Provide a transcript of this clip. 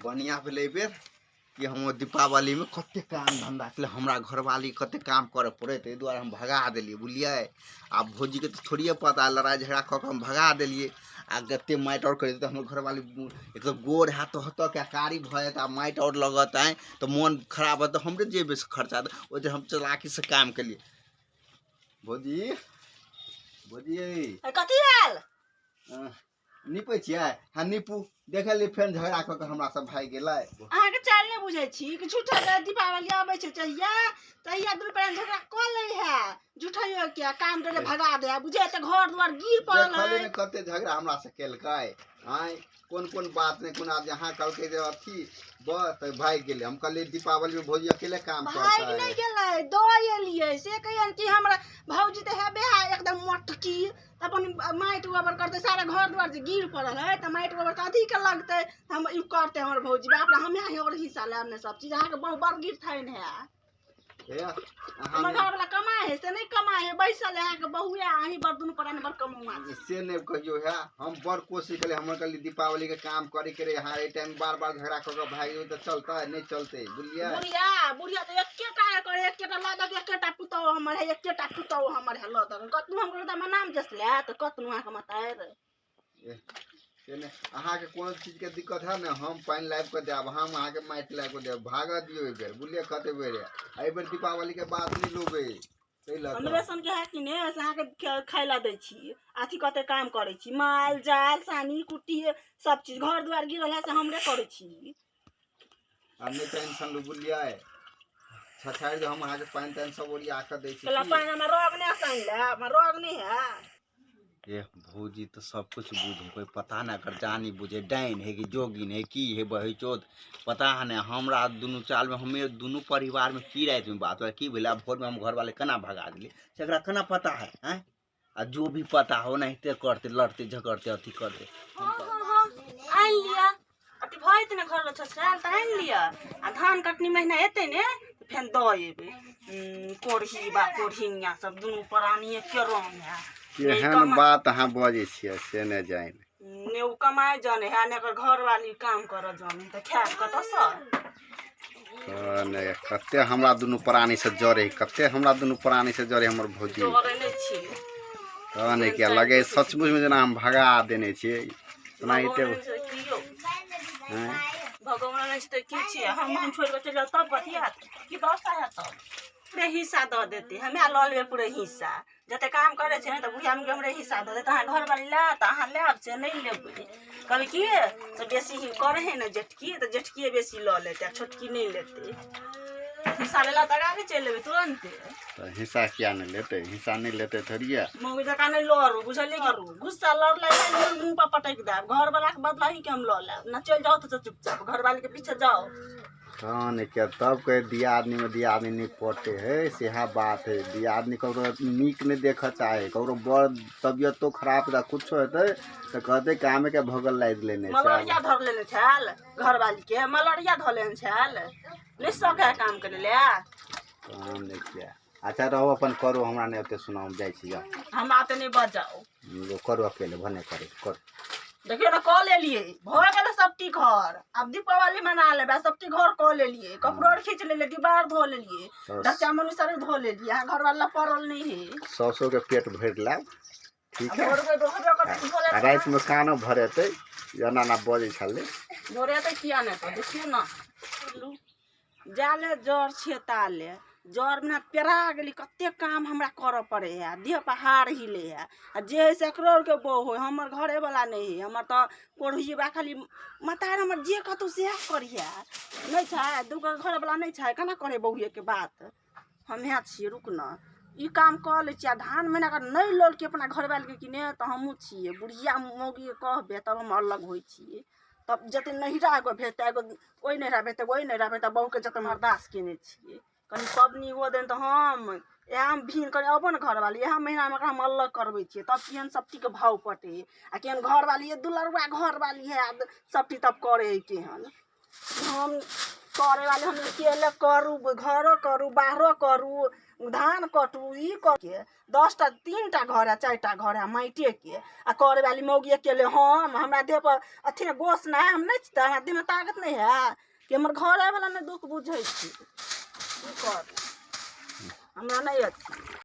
बढ़िया भेलै बेर कि हम दीपावली में कते काम धंधा के हमरा घरवाली कते काम करे पड़े ताहि दुआरे हम भगा दिलिए बुझलिए। आ भौजी के तो थोड़िए पता लड़ाई झगड़ा कऽ के हम भगा दिलिए। आ गते माटि और कर तो हमर घरवाली एक तो गोड़ हाथ हत के कारी भ जात आ माटि और लगत है तो मन खराब है तो हमरे जेबे से खर्चा ओ जे हम चलाकी से काम के लिए। भौजी भौजी कथी भेल निपै छियै हाँ निपू देखलिए फेर झगड़ा कऽ के हमरा सब भाग गेलै। अहाँ के चाल नहीं बुझे छी कि झूठा के दीपावली आबै छै तहिया दूर पर झगड़ा क लै है झूठा के काम करे भगा दे बुझे त घर द्वार गिर पड़ल है। देखले कते झगड़ा हमरा से केलकै आय कोन बात नहीं कोन आज यहाँ कलके जे अथी बस त भाग गेलै। हम कहलिए दीपावली में भौजी अकेले काम करतै भाग नहीं गेलै दो एलिए से कहियन कि हमरा भौजी त हेबे है एकदम मटकी अपन माटि गोबर करते सारा घर द्वार जे गिर पड़ल है त माटि गोबर कथी के लगते हम ई करते हमर भौजी बाप रे हमें और हिस्सा लेब ने सब चीज अहाँ के बहु बड़ गिर थाइन है। हमर घर वाला कमाए है से नहीं कमाए है बैसल है के बहुए अही बड़ दुनु पर बड़ कमौआ से नहीं कहियो है। हम बड़ कोशिश करे हम कहली दीपावली के काम करे के रे हां ए टाइम बार झगड़ा क के भागियो त चलता नहीं चलते बुझलिए। बुढ़िया तो एकेटा करे एकेटा लादक एकेटा पुतौ हमर है एकेटा पुतौ हमर है लादक कतनु हमरो त नाम जसले त कतनु अहाँ के मतार अहाँ के कोनो चीज के दिक्कत है ना हम पानी लाइब के देब हम अहाँ के माटि लाइब के देब भाग दियो ए बेर बुझलिए कते बेर ए बेर दीपावली के बाद नहीं लोबे रेशन के है कि ने अहाँ के खाइला दै छी अथी कते काम करे छी माल जाल सानी कुट्टी सब चीज घर द्वार गिरल है से हमरे करे छी। हम नहीं टेंशन लो बुझलिए छछाड़ जो हम अहाँ के पानी तान सब ओरिया के दै छी चला पानी में रोग नहीं साइन ले हमर रोग नहीं है। ये भौजी तो सब कुछ बुझे कोई पता ना कर जानी बुझे डाइन है कि जोगिन है की है बही चोत पता है ना हमरा दुनू चाल में हमें दोनों परिवार में की रात में बात की भेला भोर में हम घर वाले कना भगा दिले सेकरा कना पता है हैं आ जो भी पता हो नहीं ते करते लड़ते झगड़ते अथी करते आइन लिया अति भय त ने घर ल छछराल त आइन लिया आ धान कटनी महीना एते ने फेन द एबे कोढ़ी बा कोढ़िया सब दुनू प्राणी के रंग है केहन बात अहाँ बजे छियै से ने जाइन ने उ कमाए जाने है ने कर घर वाली काम कर जाने त खा कत स ने कते हमरा दुनू प्राणी से जरे कते हमरा दुनू प्राणी से जरे हमर भौजी जरे नै छी त ने क्या लगे सचमुच में जना हम भगा देने छियै सुनाइते हैं भगवान ने त की छी हम छोड़ के चल तब बतिया की व्यवस्था है तब पूरे हिस्सा द देते हमें ल लेबे पूरे हिस्सा जते काम करे छे त बुढ़िया में हमरे हिस्सा द देते अहाँ घर वाली ला त अहाँ लेब से नहीं लेबे कभी की तो बेसी ही करे है ना जेठकी तो जेठकी बेसी ल लेते छोटकी नहीं लेते हिस्सा लेला त आगे चल लेबे तुरंत तो हिस्सा क्या नहीं लेते हिस्सा नहीं लेते थोड़िए मौगी जका नहीं लड़ू बुझलिए करू गुस्सा लड़ ले मुंह पर पटक देब घर वाला के बदला ही के हम ल लेब ना चल जाओ तो चुपचाप घर वाले के पीछे जाओ नहीं क्या तब कहे दिया आदमी में दिया आदमी नहीं पड़ते है सेहा बात है दिया आदमी कौरो नीक नहीं देख चाहे कौरो बड़ तबियत तो खराब रहा कुछ होते तो कहते काम के भगल लाद लेने मलरिया धर लेने छल घर वाली के मलरिया धर लेने छल नहीं सके काम करे ले काम नहीं किया। अच्छा रहो अपन करो हमरा नहीं ओते सुनाओ जाय छी हम आते नहीं बजाओ करो अकेले भने करे कर देखिए ना कॉल ले लिए भर गेल सबटी घर अब दीपावली मना लेबे सबटी घर कॉल ले लिए कपड़ों खींच ले दीवार धो ले लिए डच्चा मनुष्य सारे धो ले लिए घर वाला पड़ल नहीं है सौसो के पेट भर ला ठीक है रात में कानो भरेते जना ना बजे छले जोरे त किया नहीं तो देखिए ना जाले जर छेताले जर में पेरा गेली कते काम हमरा कर पड़े है देह पहाड़ हिले है आ जे सकरोड़ के बो हो हमर घरे वाला नहीं है हमर त कोढ़ी बा खाली मतार हमर जे कतु से करिया नहीं छै दुगो घर वाला नहीं छै कना करे बहुए के बात हम यहाँ छी रुक न ई काम कर ले छिया धान महीना का नहीं लोल के अपना घर वाले के किने त हमहू छी बुढ़िया मौगी कहबे तब हम अलग होई छी तब जते नहिरा एगो भेटे एगो ओइ नहिरा भेटे ओइ नहिरा भेटे बहु के जते बर्दाश्त केने छी कनी पबनी हो देन तो हम एहम भीन करे अपन घर वाली एह महीना में हम अलग करबे छिए तब केहन सबटी के भाव पटे आ केहन घर वाली है दुलरवा घर वाली है सबटी तब करे केहन हम करे वाले हम अकेले करू घरो करू बाहरो करू धान कटू ई के 10टा 3टा घर है 4टा घर है माइटे के आ करे वाली मौगी अकेले हम हमरा देह पर अथी गोश ना हम नहीं छिता हमरा देह में ताकत नहीं है कि हमर घर वाला ने दुख बुझै छी की कर हमरा नहीं अथी